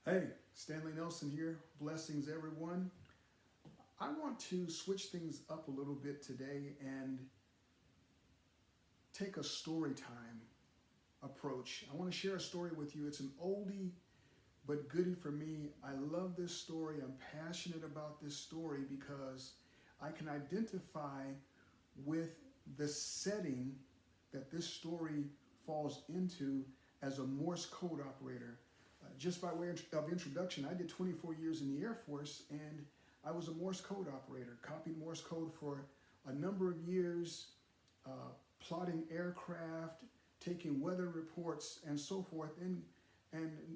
Hey, Stanley Nelson here. Blessings, everyone. I want to switch things up a little bit today and take a story time approach. I want to share a story with you. It's an oldie but goodie for me. I love this story. I'm passionate about this story because I can identify with the setting that this story falls into as a Morse code operator. Just by way of introduction, I did 24 years in the Air Force and I was a Morse code operator, copied Morse code for a number of years, plotting aircraft, taking weather reports, and so forth. And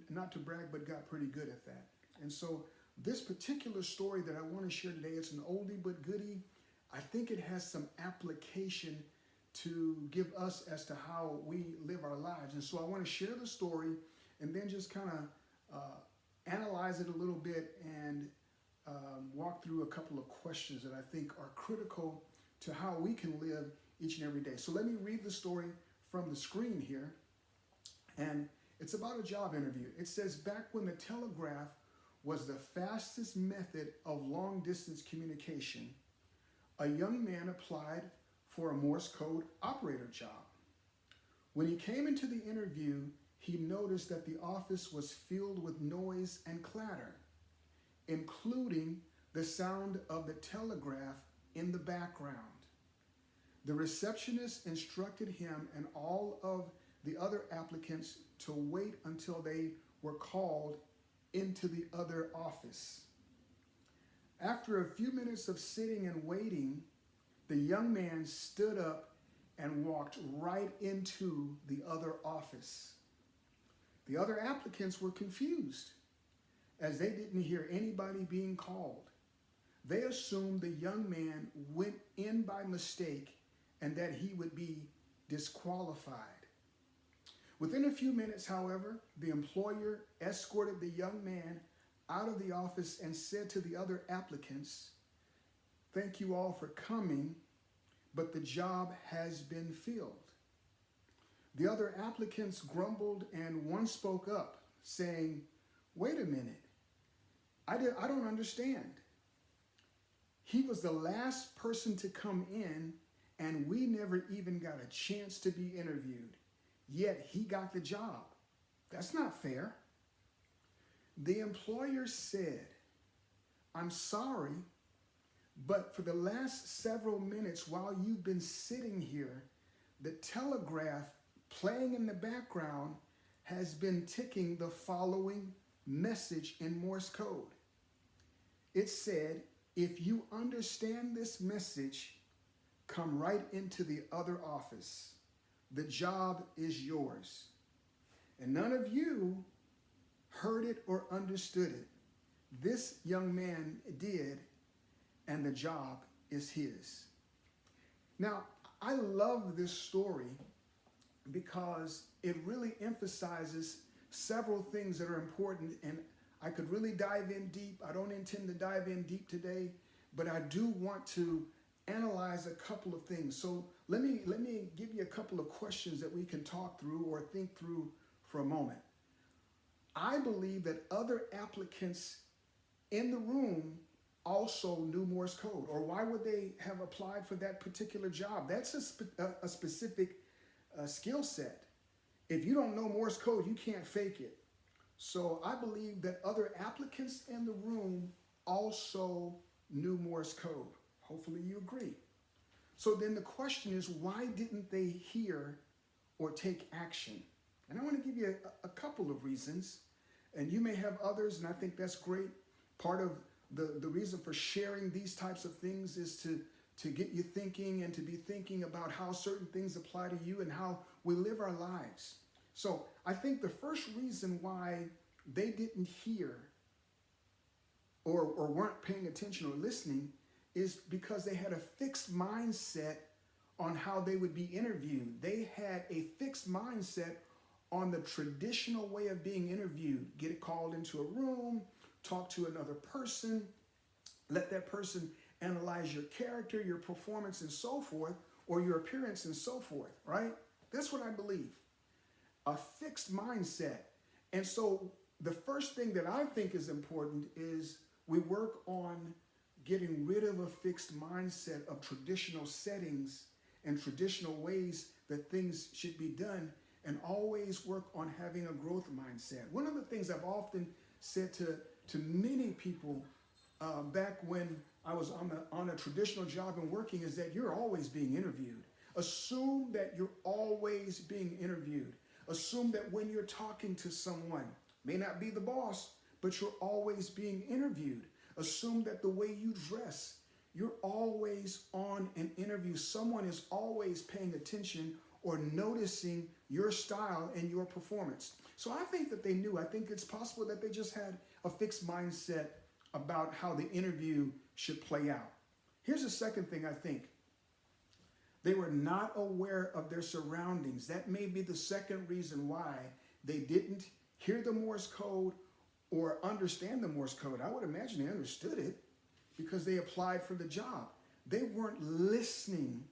not to brag, but got pretty good at that. And so this particular story that I want to share today, it's an oldie but goodie. I think it has some application to give us as to how we live our lives. And so I want to share the story and then just kind of analyze it a little bit and walk through a couple of questions that I think are critical to how we can live each and every day. So let me read the story from the screen here. And it's about a job interview. It says, back when the telegraph was the fastest method of long distance communication, a young man applied for a Morse code operator job. When he came into the interview, he noticed that the office was filled with noise and clatter, including the sound of the telegraph in the background. The receptionist instructed him and all of the other applicants to wait until they were called into the other office. After a few minutes of sitting and waiting, the young man stood up and walked right into the other office. The other applicants were confused as they didn't hear anybody being called. They assumed the young man went in by mistake and that he would be disqualified. Within a few minutes, however, the employer escorted the young man out of the office and said to the other applicants, "Thank you all for coming, but the job has been filled." The other applicants grumbled and one spoke up, saying, "Wait a minute, I don't understand. He was the last person to come in and we never even got a chance to be interviewed, yet he got the job. That's not fair." The employer said, "I'm sorry, but for the last several minutes while you've been sitting here, the telegraph playing in the background has been ticking the following message in Morse code. It said, 'If you understand this message, come right into the other office. The job is yours.' And none of you heard it or understood it. This young man did, and the job is his." Now, I love this story because it really emphasizes several things that are important, and I could really dive in deep. I don't intend to dive in deep today, but I do want to analyze a couple of things. So let me give you a couple of questions that we can talk through or think through for a moment. I believe that other applicants in the room also knew Morse code, or why would they have applied for that particular job? That's a specific skill set. If you don't know Morse code, you can't fake it. So I believe that other applicants in the room also knew Morse code. Hopefully you agree. So then the question is, why didn't they hear or take action? And I want to give you a couple of reasons, and you may have others, and I think that's great. Part of the reason for sharing these types of things is to get you thinking and to be thinking about how certain things apply to you and how we live our lives. So I think the first reason why they didn't hear or weren't paying attention or listening is because they had a fixed mindset on how they would be interviewed. They had a fixed mindset on the traditional way of being interviewed. Get called into a room, talk to another person, let that person analyze your character, your performance, and so forth, or your appearance and so forth, right? That's what I believe. A fixed mindset. And so the first thing that I think is important is we work on getting rid of a fixed mindset of traditional settings and traditional ways that things should be done, and always work on having a growth mindset. One of the things I've often said to many people back when I was on a traditional job and working is that you're always being interviewed. Assume that you're always being interviewed. Assume that when you're talking to someone, may not be the boss, but you're always being interviewed. Assume that the way you dress, you're always on an interview. Someone is always paying attention or noticing your style and your performance. So I think that they knew. I think it's possible that they just had a fixed mindset about how the interview should play out. Here's the second thing I think. They were not aware of their surroundings. That may be the second reason why they didn't hear the Morse code or understand the Morse code. I would imagine they understood it because they applied for the job. They weren't listening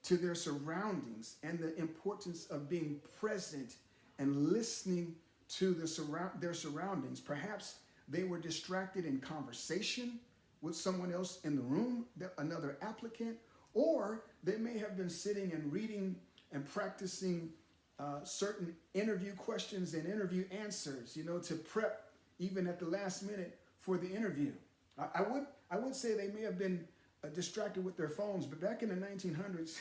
to their surroundings and the importance of being present and listening to their surroundings. Perhaps they were distracted in conversation with someone else in the room, another applicant, or they may have been sitting and reading and practicing certain interview questions and interview answers, to prep even at the last minute for the interview. I would say they may have been distracted with their phones, but back in the 1900s,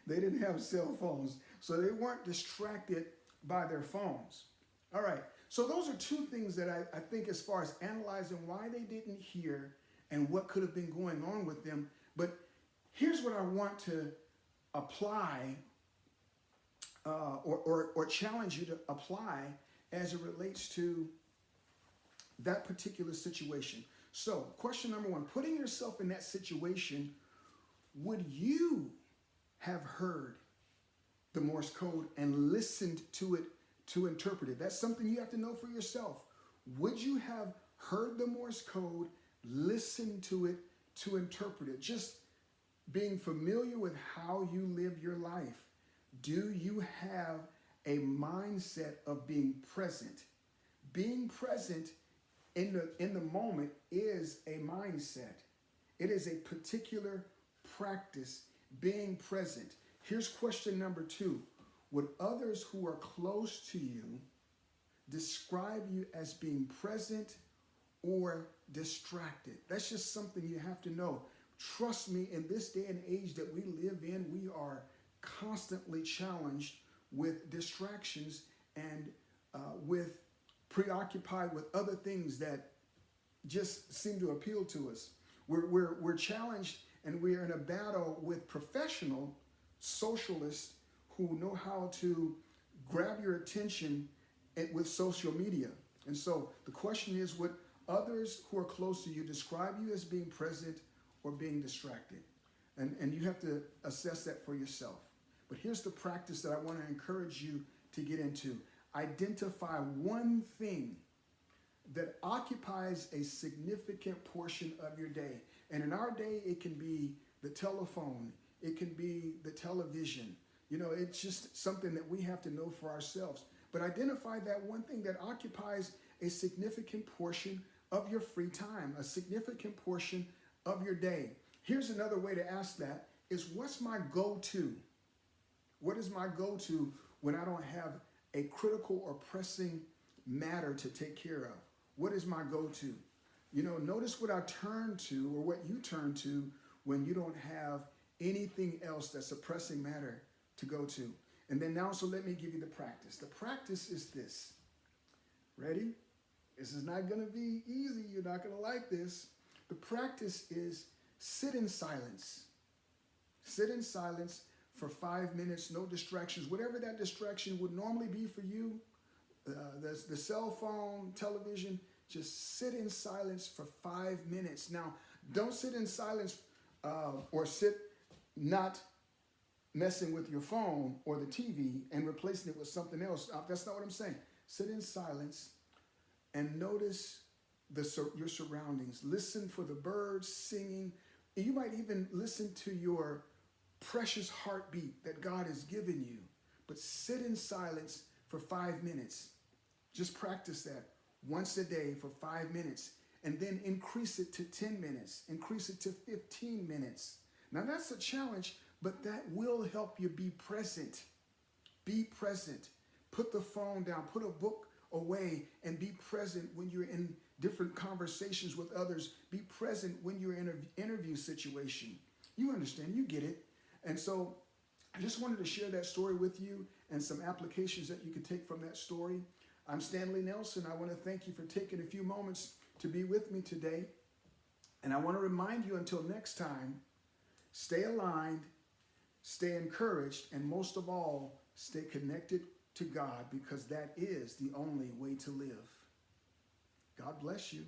they didn't have cell phones, so they weren't distracted by their phones. All right, so those are two things that I think as far as analyzing why they didn't hear and what could have been going on with them. But here's what I want to apply or challenge you to apply as it relates to that particular situation. So question number one, putting yourself in that situation, would you have heard the Morse code and listened to it to interpret it? That's something you have to know for yourself. Would you have heard the Morse code, listened to it to interpret it? Just being familiar with how you live your life. Do you have a mindset of being present? Being present in the moment is a mindset. It is a particular practice, being present. Here's question number two. Would others who are close to you describe you as being present or distracted? That's just something you have to know. Trust me, in this day and age that we live in, we are constantly challenged with distractions and with preoccupied with other things that just seem to appeal to us. We're challenged, and we're in a battle with professional socialists who know how to grab your attention with social media. And so the question is, would others who are close to you describe you as being present or being distracted? And you have to assess that for yourself. But here's the practice that I want to encourage you to get into. Identify one thing that occupies a significant portion of your day. And in our day, it can be the telephone. It can be the television. It's just something that we have to know for ourselves. But identify that one thing that occupies a significant portion of your free time, a significant portion of your day. Here's another way to ask that is, what's my go-to? What is my go-to when I don't have a critical or pressing matter to take care of? What is my go-to? Notice what I turn to or what you turn to when you don't have anything else that's a pressing matter to go to. And then now, so let me give you the practice. The practice is this. Ready? This is not going to be easy. You're not going to like this. The practice is sit in silence. Sit in silence for 5 minutes, no distractions. Whatever that distraction would normally be for you, the cell phone, television, just sit in silence for 5 minutes. Now, don't sit in silence or sit not messing with your phone or the TV and replacing it with something else. That's not what I'm saying. Sit in silence and notice your surroundings. Listen for the birds singing. You might even listen to your precious heartbeat that God has given you. But sit in silence for 5 minutes. Just practice that once a day for 5 minutes, and then increase it to 10 minutes, increase it to 15 minutes. Now that's a challenge, but that will help you be present. Be present. Put the phone down, put a book away, and be present when you're in different conversations with others. Be present when you're in an interview situation. You understand, you get it. And so I just wanted to share that story with you and some applications that you can take from that story. I'm Stanley Nelson. I want to thank you for taking a few moments to be with me today. And I want to remind you, until next time, stay aligned, stay encouraged, and most of all, stay connected to God, because that is the only way to live. God bless you.